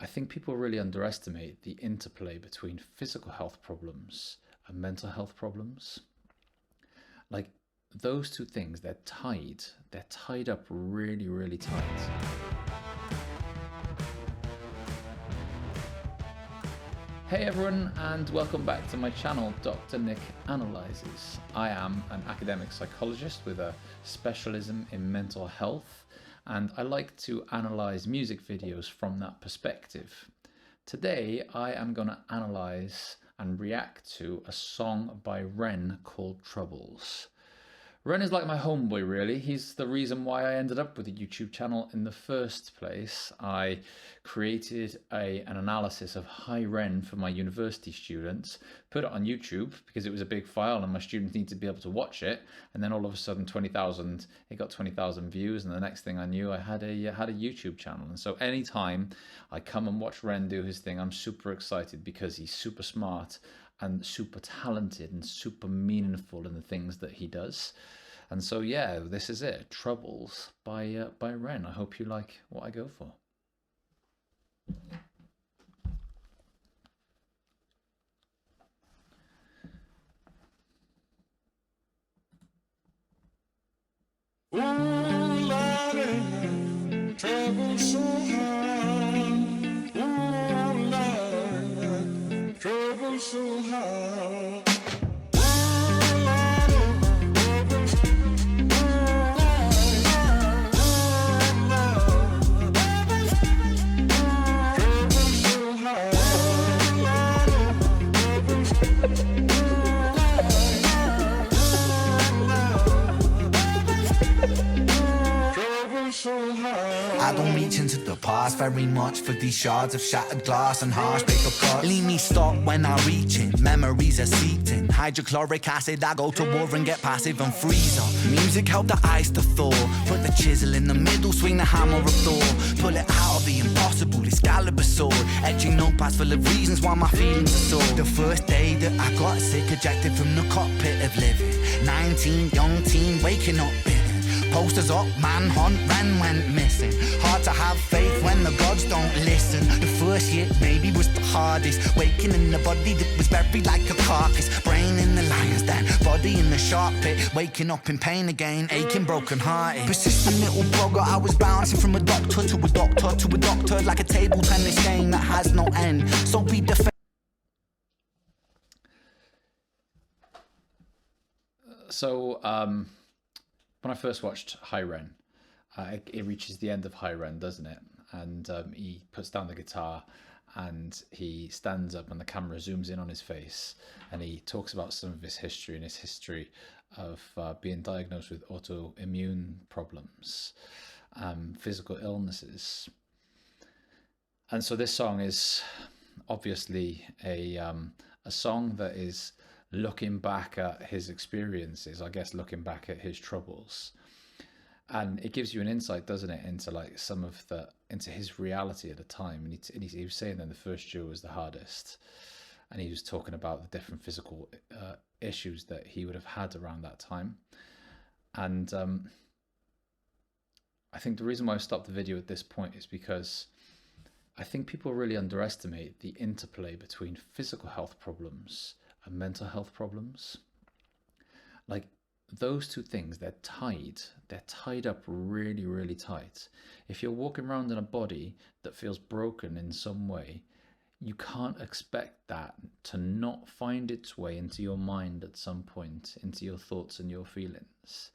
I think people really underestimate the interplay between physical health problems and mental health problems. Like those two things, they're tied up really, really tight. Hey everyone, and welcome back to my channel, Dr. Nick Analyzes. I am an academic psychologist with a specialism in mental health, and I like to analyze music videos from that perspective. Today, I am going to analyze and react to a song by Ren called Troubles. Ren is like my homeboy, really. He's the reason why I ended up with a YouTube channel in the first place. I created an analysis of High Ren for my university students, put it on YouTube because it was a big file and my students needed to be able to watch it. And then all of a sudden, it got 20,000 views, and the next thing I knew, I had a YouTube channel. And so anytime I come and watch Ren do his thing, I'm super excited because he's super smart and super talented and super meaningful in the things that he does. And so yeah, this is it, Troubles by Ren. I hope you like what I go for. Ooh, Lordy, trouble so hard. Ooh, Lordy, trouble so hard. I don't reach into the past very much for these shards of shattered glass and harsh paper cuts. Leave me stop when I reach in, memories are seeped in. Hydrochloric acid, I go to war and get passive and freeze up. Music help the ice to thaw. Put the chisel in the middle, swing the hammer of Thor. Pull it out of the impossible, Excalibur sword. Etching notepads full of reasons why my feelings are sore. The first day that I got sick, ejected from the cockpit of living. 19, young teen, waking up bitten. Posters up, manhunt, Ren went missing. Hard to have faith when the gods don't listen. The first year maybe was the hardest. Waking in the body that was buried like a carcass. Brain in the lion's den, body in the shark pit. Waking up in pain again, aching, broken hearted. Persistent little blogger, I was bouncing from a doctor to a doctor to a doctor. Like a table tennis game that has no end. So be defended. When I first watched High Ren, it reaches the end of High Ren, doesn't it? And he puts down the guitar and he stands up and the camera zooms in on his face and he talks about some of his history and his history of being diagnosed with autoimmune problems, physical illnesses. And so this song is obviously a song that is looking back at his experiences, I guess looking back at his troubles. And it gives you an insight, doesn't it, into like into his reality at the time. And he was saying that the first year was the hardest. And he was talking about the different physical issues that he would have had around that time. And I think the reason why I stopped the video at this point is because I think people really underestimate the interplay between physical health problems and mental health problems. Like those two things, they're tied up really, really tight. If you're walking around in a body that feels broken in some way, you can't expect that to not find its way into your mind at some point, into your thoughts and your feelings.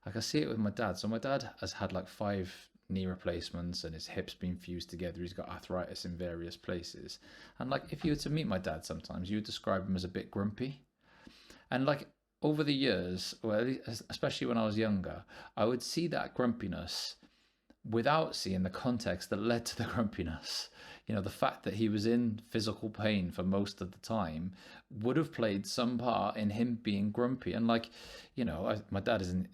Like I see it with my dad. So my dad has had like 5 knee replacements and his hips been fused together. He's got arthritis in various places. And like if you were to meet my dad sometimes, you would describe him as a bit grumpy. And like over the years, well, especially when I was younger, I would see that grumpiness without seeing the context that led to the grumpiness. You know, the fact that he was in physical pain for most of the time would have played some part in him being grumpy. And like, you know, my dad isn't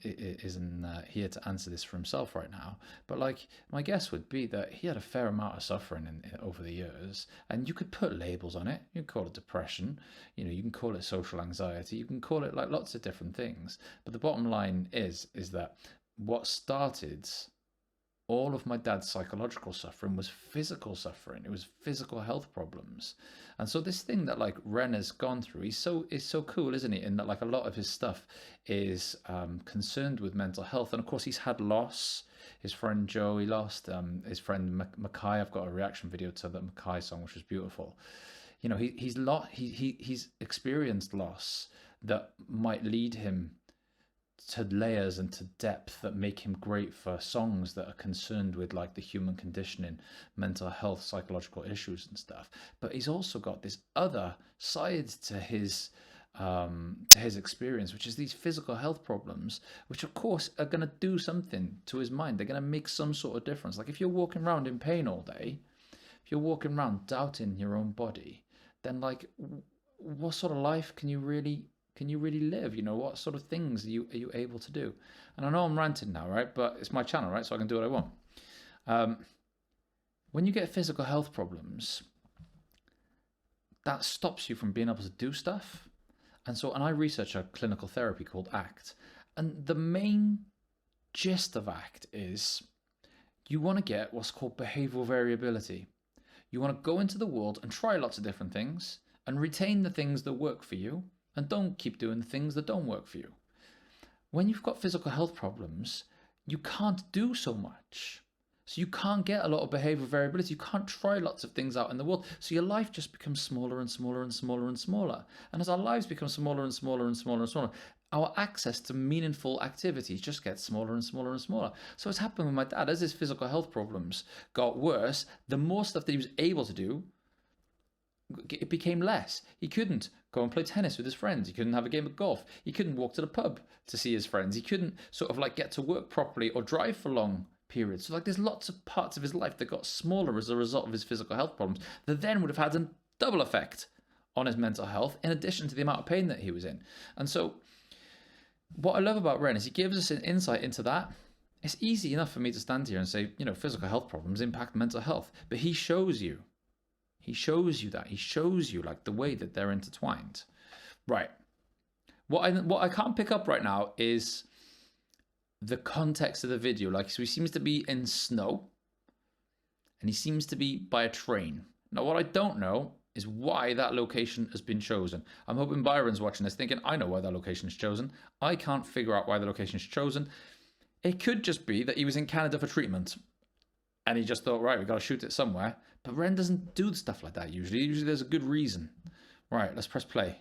here to answer this for himself right now, but like my guess would be that he had a fair amount of suffering over the years, and you could put labels on it. You can call it depression, you know, you can call it social anxiety, you can call it like lots of different things. But the bottom line is that what started all of my dad's psychological suffering was physical suffering. It was physical health problems. And so this thing that like Ren has gone through, is so cool, isn't he? In that like a lot of his stuff is concerned with mental health. And of course he's had loss. His friend Joe, he lost. His friend Mackay, I've got a reaction video to the Mackay song, which was beautiful. You know, he's experienced loss that might lead him to layers and to depth that make him great for songs that are concerned with like the human condition in mental health, psychological issues and stuff. But he's also got this other side to his experience, which is these physical health problems, which of course are going to do something to his mind. They're going to make some sort of difference. Like if you're walking around in pain all day, if you're walking around doubting your own body, then like what sort of life can you really live? You know, what sort of things are you able to do? And I know I'm ranting now, right? But it's my channel, right? So I can do what I want. When you get physical health problems, that stops you from being able to do stuff. And I research a clinical therapy called ACT. And the main gist of ACT is you want to get what's called behavioral variability. You want to go into the world and try lots of different things and retain the things that work for you, and don't keep doing the things that don't work for you. When you've got physical health problems, you can't do so much. So you can't get a lot of behavioral variability. You can't try lots of things out in the world. So your life just becomes smaller and smaller and smaller and smaller. And as our lives become smaller and smaller and smaller and smaller, our access to meaningful activities just gets smaller and smaller and smaller. So it's happened with my dad. As his physical health problems got worse, the more stuff that he was able to do, it became less. He couldn't go and play tennis with his friends. He couldn't have a game of golf. He couldn't walk to the pub to see his friends. He couldn't sort of like get to work properly or drive for long periods. So like there's lots of parts of his life that got smaller as a result of his physical health problems that then would have had a double effect on his mental health in addition to the amount of pain that he was in. And so what I love about Ren is he gives us an insight into that. It's easy enough for me to stand here and say, you know, physical health problems impact mental health, but he shows you that. He shows you like the way that they're intertwined. Right. What I can't pick up right now is the context of the video. Like, so he seems to be in snow and he seems to be by a train. Now, what I don't know is why that location has been chosen. I'm hoping Byron's watching this thinking, I know why that location is chosen. I can't figure out why the location is chosen. It could just be that he was in Canada for treatment and he just thought, right, we've got to shoot it somewhere. But Ren doesn't do stuff like that usually. Usually there's a good reason. Right, let's press play.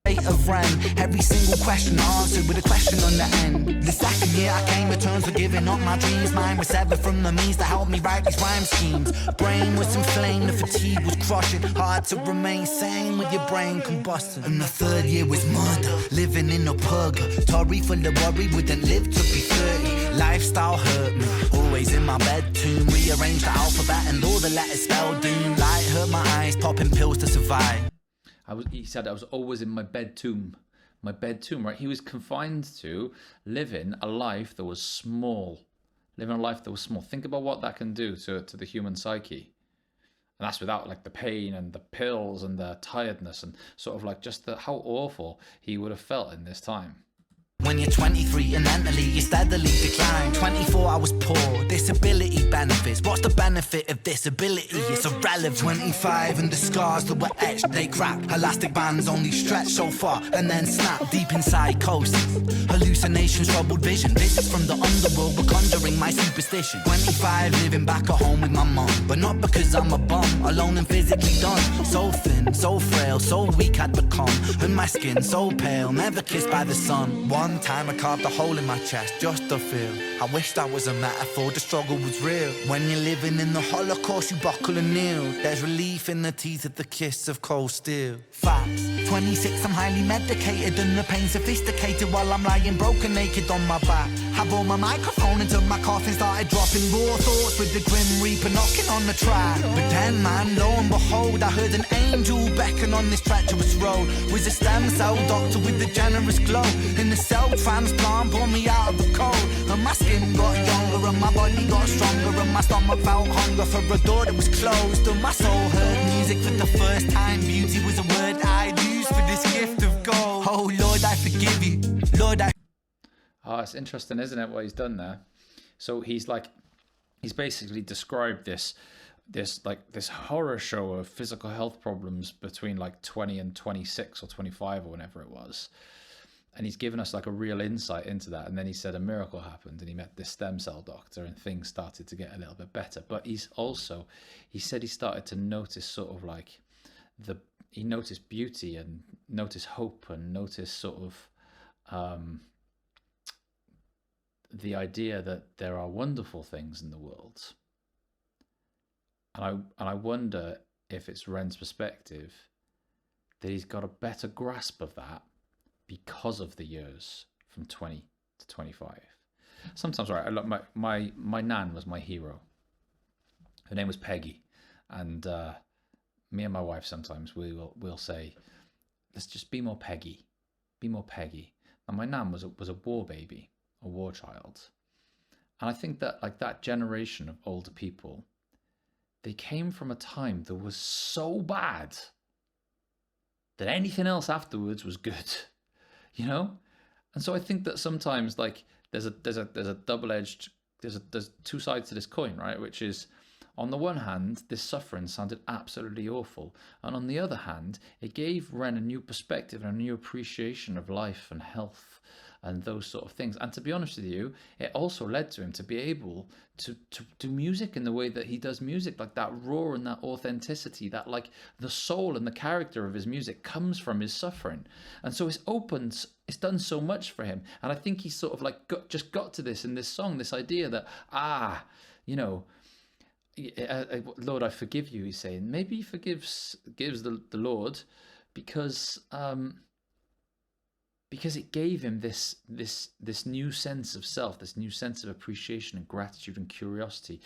Of Ren, every single question answered with a question on the end. The second year I came to terms with giving up my dreams. Mine was severed from the means to help me write these rhyme schemes. Brain was inflamed, the fatigue was crushing. Hard to remain sane with your brain combusting. And the third year was murder, living in a purgatory full of worry. Wouldn't live to be 30. Lifestyle hurt me, always in my bedroom. Rearranged the alphabet and all the letters spelled doom. Light hurt my eyes, popping pills to survive. He said I was always in my bed tomb, right? He was confined to living a life that was small, Think about what that can do to the human psyche. And that's without like the pain and the pills and the tiredness and sort of like just how awful he would have felt in this time. When you're 23 and mentally you steadily decline. 24 I was poor, disability benefits. What's the benefit of disability? It's irrelevant. 25 and the scars that were etched, they crack. Elastic bands only stretch so far and then snap. Deep in psychosis, hallucinations, troubled vision. Visits from the underworld were conjuring my superstition. 25 living back at home with my mum, but not because I'm a bum, alone and physically done. So thin, so frail, so weak I'd become. And my skin so pale, never kissed by the sun. One time I carved a hole in my chest just to feel. I wish that was a metaphor, the struggle was real. When you're living in the Holocaust you buckle and kneel. There's relief in the teeth of the kiss of cold steel. Facts, 26 I'm highly medicated and the pain sophisticated while I'm lying broken naked on my back. I bore my microphone until my coffin started dropping. Raw thoughts with the grim reaper knocking on the track. But then man, lo and behold, I heard an angel beckon on this treacherous road. Was a stem cell doctor with a generous glow. In the cell transplant pulled me out of the cold. And my skin got younger and my body got stronger. And my stomach felt hunger for a door that was closed. And my soul heard music for the first time. Beauty was a word I'd use for this gift of gold. Oh Lord, I forgive you. Lord, I... Oh, it's interesting, isn't it, what he's done there? So he's basically described this horror show of physical health problems between like 20 and 26 or 25 or whenever it was. And he's given us like a real insight into that. And then he said a miracle happened and he met this stem cell doctor and things started to get a little bit better. But he said he started to notice sort of like he noticed beauty and noticed hope and noticed sort of the idea that there are wonderful things in the world. And I wonder if it's Ren's perspective that he's got a better grasp of that because of the years from 20 to 25. Sometimes, right, my nan was my hero. Her name was Peggy, and me and my wife sometimes we'll say, let's just be more Peggy, be more Peggy. And my nan was a war baby, a war child, and I think that like that generation of older people, they came from a time that was so bad that anything else afterwards was good. You know, and so I think that sometimes like there's a double-edged there's two sides to this coin, right? Which is, on the one hand, this suffering sounded absolutely awful, and on the other hand, it gave Ren a new perspective and a new appreciation of life and health and those sort of things. And to be honest with you, it also led to him to be able to do music in the way that he does music, like that raw and that authenticity, that like the soul and the character of his music comes from his suffering. And so it's done so much for him. And I think he sort of like got to this in this song, this idea that, you know, Lord, I forgive you, he's saying. Maybe he gives the Lord because it gave him this new sense of self, this new sense of appreciation and gratitude and curiosity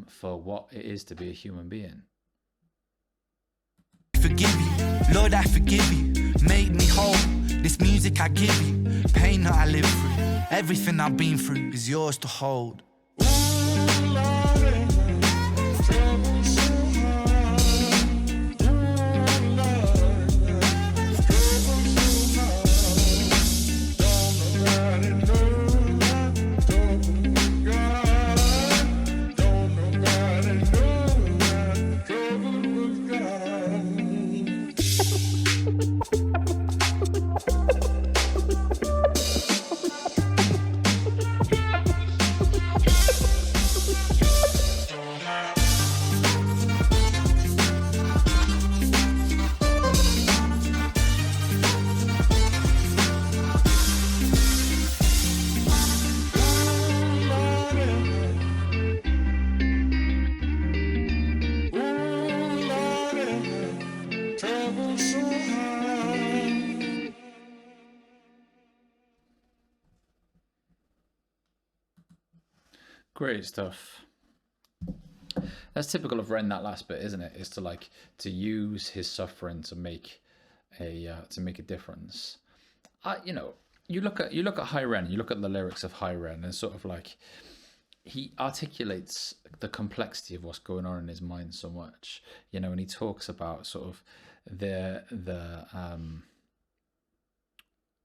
for what it is to be a human being. Forgive you, Lord, I forgive you. Make me whole. This music I give you, pain that I live through, everything I've been through is yours to hold. Great stuff. That's typical of Ren, that last bit, isn't it? Is to use his suffering to make a difference. You look at High Ren, you look at the lyrics of High Ren, and sort of like he articulates the complexity of what's going on in his mind so much, and he talks about sort of the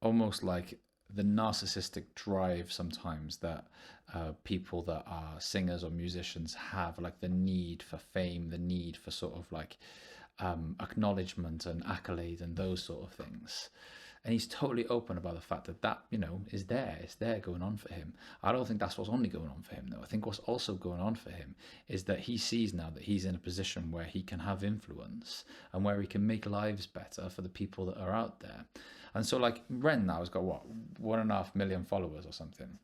almost like the narcissistic drive sometimes that people that are singers or musicians have, like the need for fame, the need for sort of like acknowledgement and accolade and those sort of things. And he's totally open about the fact that is there. It's there going on for him. I don't think that's what's only going on for him, though. I think what's also going on for him is that he sees now that he's in a position where he can have influence and where he can make lives better for the people that are out there. And so, like, Ren now has got, 1.5 million followers or something.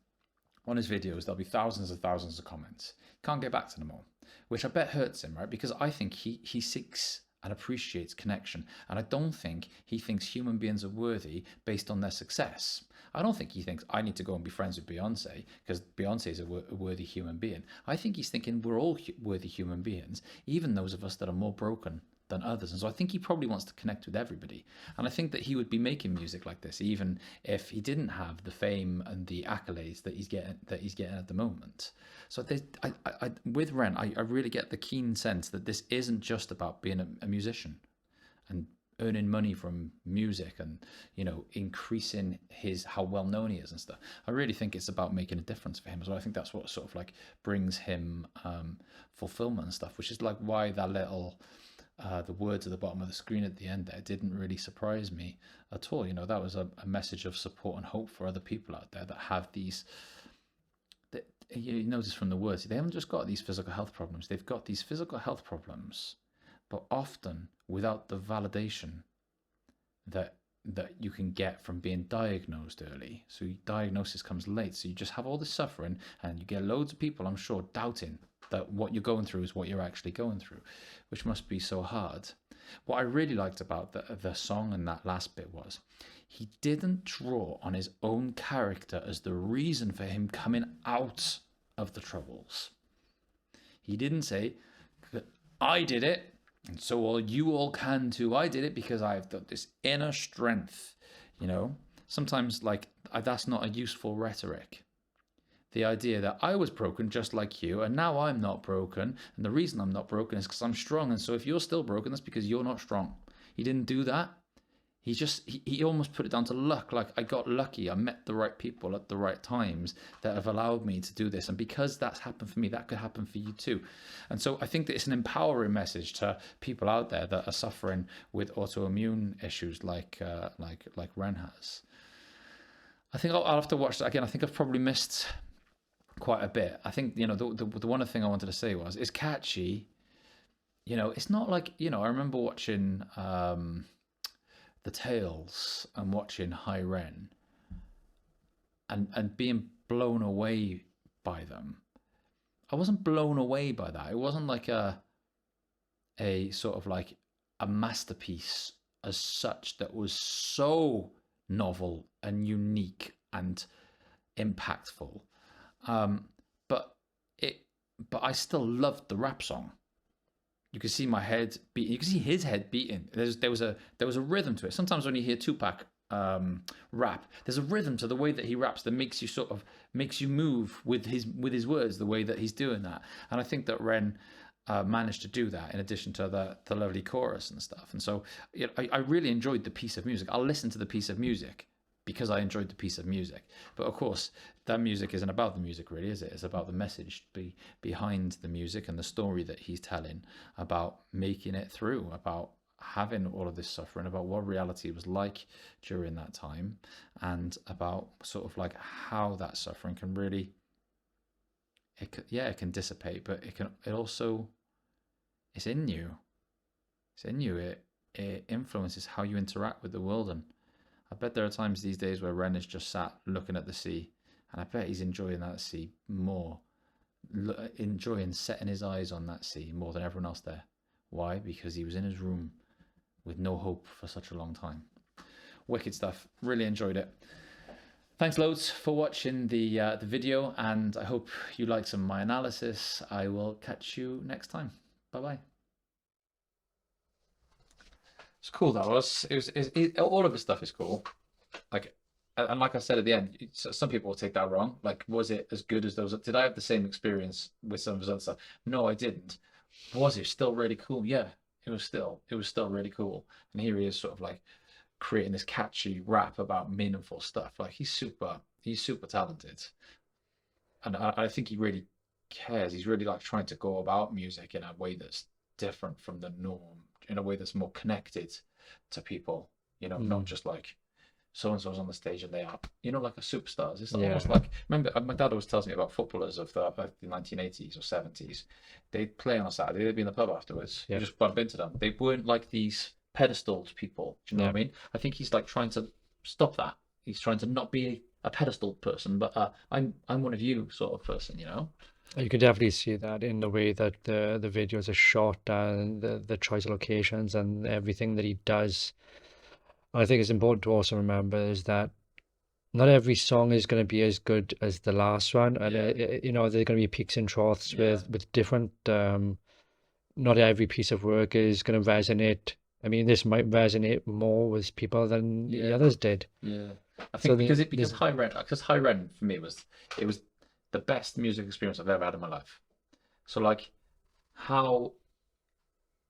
On his videos, there'll be thousands and thousands of comments. Can't get back to them all, which I bet hurts him, right? Because I think he seeks and appreciates connection. And I don't think he thinks human beings are worthy based on their success. I don't think he thinks I need to go and be friends with Beyonce because Beyonce is a worthy human being. I think he's thinking we're all worthy human beings, even those of us that are more broken than others. And so I think he probably wants to connect with everybody. And I think that he would be making music like this even if he didn't have the fame and the accolades that he's getting at the moment. So with Ren, I really get the keen sense that this isn't just about being a musician and earning money from music and, you know, increasing how well known he is and stuff. I really think it's about making a difference for him as well. I think that's what sort of like brings him fulfillment and stuff, which is like why that little the words at the bottom of the screen at the end there didn't really surprise me at all. You know, that was a message of support and hope for other people out there that have these, that you notice from the words, they haven't just got these physical health problems, they've got these physical health problems, but often without the validation that you can get from being diagnosed early. So diagnosis comes late, so you just have all this suffering, and you get loads of people, I'm sure, doubting that what you're going through is what you're actually going through, which must be so hard. What I really liked about the song and that last bit was he didn't draw on his own character as the reason for him coming out of the troubles. He didn't say, I did it, and so you all can too. I did it because I've got this inner strength. You know, sometimes like that's not a useful rhetoric. The idea that I was broken just like you, and now I'm not broken, and the reason I'm not broken is because I'm strong, and so if you're still broken, that's because you're not strong. He didn't do that. He almost put it down to luck. Like, I got lucky. I met the right people at the right times that have allowed me to do this. And because that's happened for me, that could happen for you too. And so I think that it's an empowering message to people out there that are suffering with autoimmune issues like Ren has. I think I'll have to watch that again. I think I've probably missed quite a bit. I think, you know, the one thing I wanted to say was, it's catchy. You know, it's not like, you know, I remember watching The Tales and watching High Ren and being blown away by them. I wasn't blown away by that. It wasn't like a sort of like a masterpiece as such that was so novel and unique and impactful. But I still loved the rap song. You could see my head beating. You could see his head beating. There was a rhythm to it. Sometimes when you hear Tupac rap, there's a rhythm to the way that he raps that makes you move with his words, the way that he's doing that. And I think that Ren managed to do that in addition to the lovely chorus and stuff. And so I really enjoyed the piece of music. I'll listen to the piece of music because I enjoyed the piece of music. But of course, that music isn't about the music, really, is it? It's about the message behind the music and the story that he's telling about making it through, about having all of this suffering, about what reality was like during that time, and about sort of like how that suffering can really, it can dissipate, but it also, it's in you. It's in you. It influences how you interact with the world. And I bet there are times these days where Ren is just sat looking at the sea, and I bet he's enjoying that sea more, enjoying setting his eyes on that sea more than everyone else there. Why? Because he was in his room with no hope for such a long time. Wicked stuff. Really enjoyed it. Thanks loads for watching the video, and I hope you liked some of my analysis. I will catch you next time. Bye bye. It's cool, that was. All of his stuff is cool. Like, and like I said at the end, some people will take that wrong. Like, was it as good as those? Did I have the same experience with some of his other stuff? No, I didn't. Was it still really cool? Yeah, it was still really cool. And here he is, sort of like creating this catchy rap about meaningful stuff. Like, he's super talented, and I think he really cares. He's really like trying to go about music in a way that's different from the norm, in a way that's more connected to people, you know, not just like so-and-so's on the stage and they are, you know, like a superstars. It's almost like, remember, my dad always tells me about footballers of the 1980s or 70s. They'd play on a Saturday, they'd be in the pub afterwards. You just bump into them. They weren't like these pedestaled people. Do you know what I mean? I think he's like trying to stop that. He's trying to not be a pedestal person, but I'm one of you sort of person, you know? You could definitely see that in the way that the videos are shot and the choice of locations and everything that he does. I think it's important to also remember is that not every song is going to be as good as the last one, and you know, there's going to be peaks and troughs with different. Not every piece of work is going to resonate. I mean, this might resonate more with people than the others did. Yeah, I think so because High Ren for me was the best music experience I've ever had in my life. So like, how,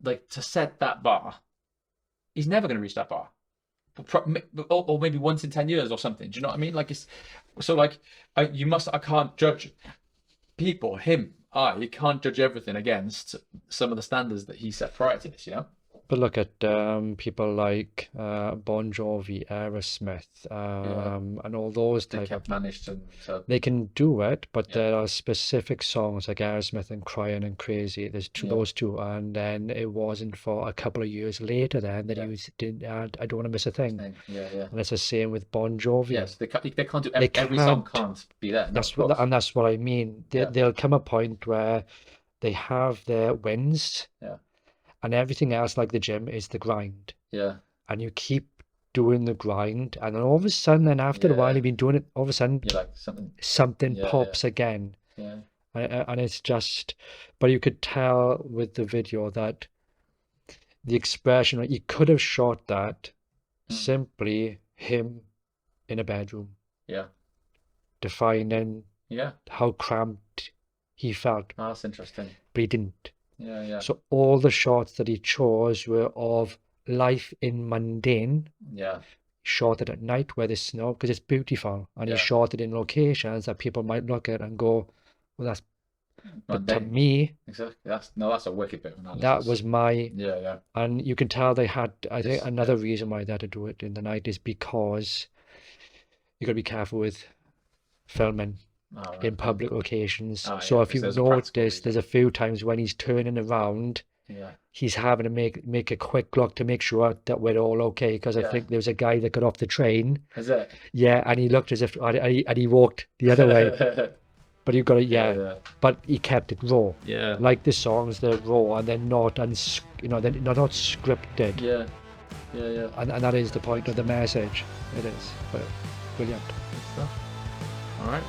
like, to set that bar, he's never going to reach that bar. Or maybe once in 10 years or something. Do you know what I mean? Like, it's so like I can't judge people, you can't judge everything against some of the standards that he set prior to this, you know? But look at people like Bon Jovi, Aerosmith, and all those They type. kept managed to They can do it, but Yeah. there are specific songs like Aerosmith and Crying and Crazy. There's Yeah. those two, and then it wasn't for a couple of years later then that Yeah. he did I Don't Want to Miss a Thing. yeah. And it's the same with Bon Jovi. Yes, they can't do They every song can't. can't be there. No, That's of course. and that's what I mean. Yeah. There'll come a point where they have their wins, Yeah. and everything else, like the gym, is the grind. Yeah. And you keep doing the grind, and then all of a sudden, then after a while, Yeah. you've been doing it, all of a sudden, You're like something Yeah, pops again. Yeah. And it's just, but you could tell with the video that the expression, like, you could have shot that simply him in a bedroom, Yeah. defining Yeah. how cramped he felt, Oh, that's interesting. but he didn't. Yeah. Yeah. So all the shots that he chose were of life in mundane. Yeah. Shot it at night where there's snow because it's beautiful, and Yeah. he shot it in locations that people might look at and go, well, that's, but to Mundane. me, Exactly. That's a wicked bit of analysis. that was my, Yeah. and you can tell they had, I think Yes, another reason why they had to do it in the night is because you got to be careful with filming Oh, right. in public locations. Oh, So yeah, if 'cause you've there's a practical noticed, there's a few times when he's turning around, Yeah. he's having to make a quick look to make sure that we're all okay. Because I Yeah. think there was a guy that got off the train, Is it? yeah, and he looked as if, and he walked the other way. But you got to, Yeah. but he kept it raw. Yeah. Like the songs, they're raw and they're not, they're not scripted. Yeah. Yeah. And that is the point of the message. It is. But brilliant. Good stuff. All right.